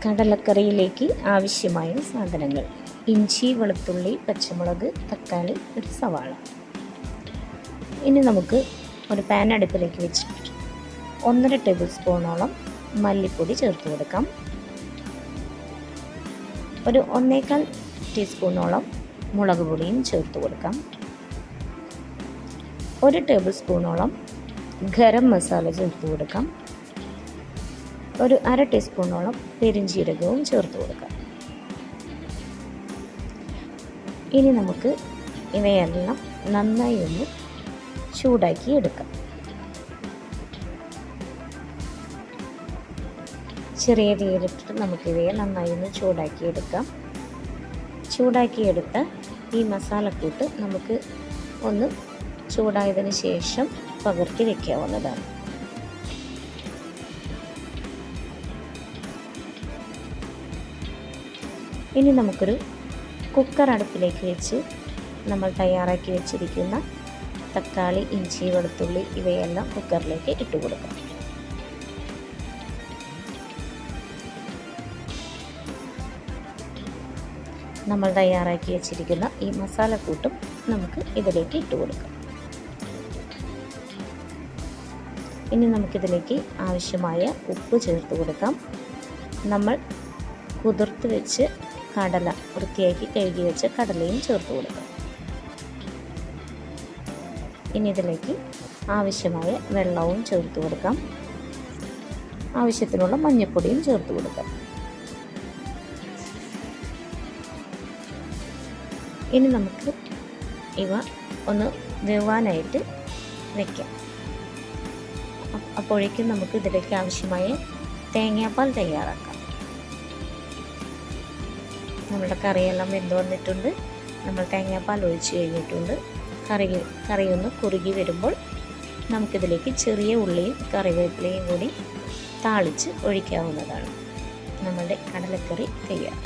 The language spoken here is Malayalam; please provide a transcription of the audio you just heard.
കടലക്കറിയിലേക്ക് ആവശ്യമായ സാധനങ്ങൾ: ഇഞ്ചി, വെളുത്തുള്ളി, പച്ചമുളക്, തക്കാളി, ഒരു സവാള. ഇനി നമുക്ക് ഒരു പാൻ അടുപ്പിലേക്ക് വെച്ചിട്ട് 1.5 ടേബിൾ സ്പൂണോളം മല്ലിപ്പൊടി ചേർത്ത് കൊടുക്കാം. ഒരു 1/4 ടീസ്പൂണോളം മുളക് പൊടിയും ചേർത്ത് കൊടുക്കാം. 1 ടേബിൾ സ്പൂണോളം ഗരം മസാല ചേർത്ത് കൊടുക്കാം. ഒരു 1/2 ടീസ്പൂണോളം പെരിഞ്ജീരകവും ചേർത്ത് കൊടുക്കാം. ഇനി നമുക്ക് ഇവയെല്ലാം നന്നായി ഒന്ന് ചൂടാക്കി എടുക്കാം. ചെറിയ തീയിലിട്ടിട്ട് നമുക്കിവയെ നന്നായി ഒന്ന് ചൂടാക്കി എടുക്കാം. ചൂടാക്കിയെടുത്ത ഈ മസാലക്കൂട്ട് നമുക്ക് ഒന്ന് ചൂടായതിന് ശേഷം പകർത്തി വയ്ക്കാവുന്നതാണ്. ഇനി നമുക്കൊരു കുക്കർ അടുപ്പിലേക്ക് വെച്ച് നമ്മൾ തയ്യാറാക്കി വെച്ചിരിക്കുന്ന തക്കാളി, ഇഞ്ചി, വെളുത്തുള്ളി ഇവയെല്ലാം കുക്കറിലേക്ക് ഇട്ട് കൊടുക്കാം. നമ്മൾ തയ്യാറാക്കി വെച്ചിരിക്കുന്ന ഈ മസാലക്കൂട്ടും നമുക്ക് ഇതിലേക്ക് ഇട്ട് കൊടുക്കാം. ഇനി നമുക്കിതിലേക്ക് ആവശ്യമായ ഉപ്പ് ചേർത്ത് കൊടുക്കാം. നമ്മൾ കുതിർത്ത് വെച്ച് കടല വൃത്തിയാക്കി കഴുകി വെച്ച കടലയും ചേർത്ത് കൊടുക്കാം. ഇനി ഇതിലേക്ക് ആവശ്യമായ വെള്ളവും ചേർത്ത് കൊടുക്കാം. ആവശ്യത്തിനുള്ള മഞ്ഞൾപ്പൊടിയും ചേർത്ത് കൊടുക്കാം. ഇനി നമുക്ക് ഇവ ഒന്ന് വേവാനായിട്ട് വയ്ക്കാം. അപ്പോഴേക്കും നമുക്ക് ഇതിലേക്ക് ആവശ്യമായ തേങ്ങാപ്പാൽ തയ്യാറാക്കാം. നമ്മുടെ കറിയെല്ലാം വെന്ത് വന്നിട്ടുണ്ട്. നമ്മൾ തേങ്ങാപ്പാൽ ഒഴിച്ച് കഴിഞ്ഞിട്ടുണ്ട്. കറി ഒന്ന് കുറുകി വരുമ്പോൾ നമുക്കിതിലേക്ക് ചെറിയ ഉള്ളിയും കറിവേപ്പിലയും കൂടി താളിച്ച് ഒഴിക്കാവുന്നതാണ്. നമ്മുടെ കടലക്കറി തയ്യാർ.